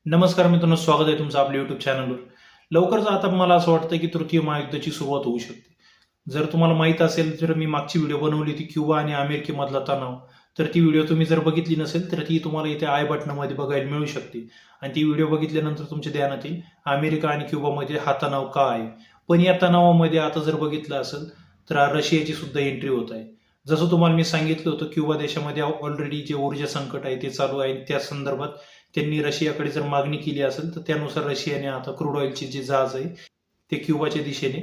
नमस्कार मित्रांनो, स्वागत आहे तुमचं आपल्या युट्यूब चॅनलवर. लवकरच आता मला असं वाटतं की तृतीय महायुद्धाची सुरुवात होऊ शकते. जर तुम्हाला माहित असेल तर मी मागची व्हिडिओ बनवली होती क्युबा आणि अमेरिकेमधला तणाव. तर ती व्हिडिओ तुम्ही जर बघितली नसेल तर ती तुम्हाला इथे आय बटनामध्ये बघायला मिळू शकते. आणि ती व्हिडिओ बघितल्यानंतर तुमच्या ध्यानात येईल अमेरिका आणि क्युबामध्ये हा तणाव का आहे. पण या तणावामध्ये आता जर बघितलं असेल तर रशियाची सुद्धा एंट्री होत आहे. जसं तुम्हाला मी सांगितलं होतं क्युबा देशामध्ये ऑलरेडी जे ऊर्जा संकट आहे ते चालू आहे. त्या संदर्भात त्यांनी रशियाकडे जर मागणी केली असेल तर त्यानुसार रशियाने आता क्रूड ऑइलचे जे जहाज आहे ते क्युबाच्या दिशेने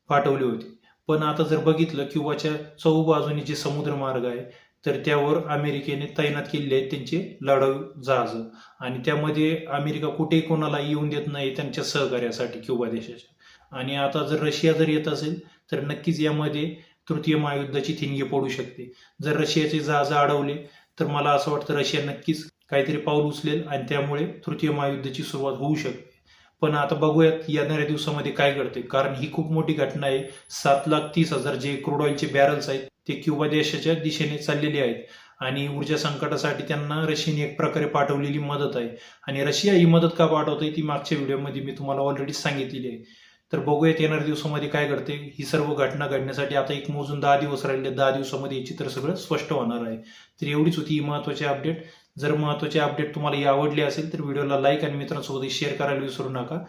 पाठवले होते. पण आता जर बघितलं क्युबाच्या चहूबाजूने जे समुद्रमार्ग आहे तर त्यावर अमेरिकेने तैनात केलेले आहेत त्यांचे लढाऊ जहाज. आणि त्यामध्ये अमेरिका कुठेही कोणाला येऊन देत नाही त्यांच्या सहकार्यासाठी क्युबा देशाच्या. आणि आता जर रशिया जर येत असेल तर नक्कीच यामध्ये तृतीय महायुद्धाची थिणगी पडू शकते. जर रशियाचे जहाज अडवले तर मला असं वाटतं रशिया नक्कीच काहीतरी पाऊल उचलेल आणि त्यामुळे तृतीय महायुद्धाची सुरुवात होऊ शकते. पण आता बघूयात येणाऱ्या दिवसामध्ये काय घडते, कारण ही खूप मोठी घटना आहे. 7,30,000 जे क्रूड ऑइलचे बॅरल्स आहेत ते क्युबा देशाच्या दिशेने चाललेले आहेत. आणि ऊर्जा संकटासाठी त्यांना रशियाने एक प्रकारे पाठवलेली मदत आहे. आणि रशिया ही मदत का पाठवते ती मागच्या व्हिडिओमध्ये मी तुम्हाला ऑलरेडी सांगितलेली आहे. तर बघूयात येणाऱ्या दिवसामध्ये काय घडते. ही सर्व घटना घडण्यासाठी आता एक मोजून 10 दिवस राहिले. 10 दिवसामध्ये हे चित्र सगळं स्पष्ट होणार आहे. तर एवढीच होती ही महत्वाची अपडेट. जर महत्वाचे अपडेट तुम्हाला आवडले असेल तर व्हिडिओला लाईक आणि मित्रांसोबत शेअर करायला विसरू नका.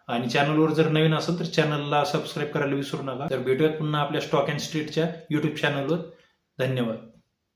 आणि चॅनलवर जर नवीन असेल तर चॅनलला सबस्क्राईब करायला विसरू नका. तर भेटूयात पुन्हा आपल्या स्टॉक अँड स्ट्रीटच्या युट्यूब चॅनलवर. धन्यवाद.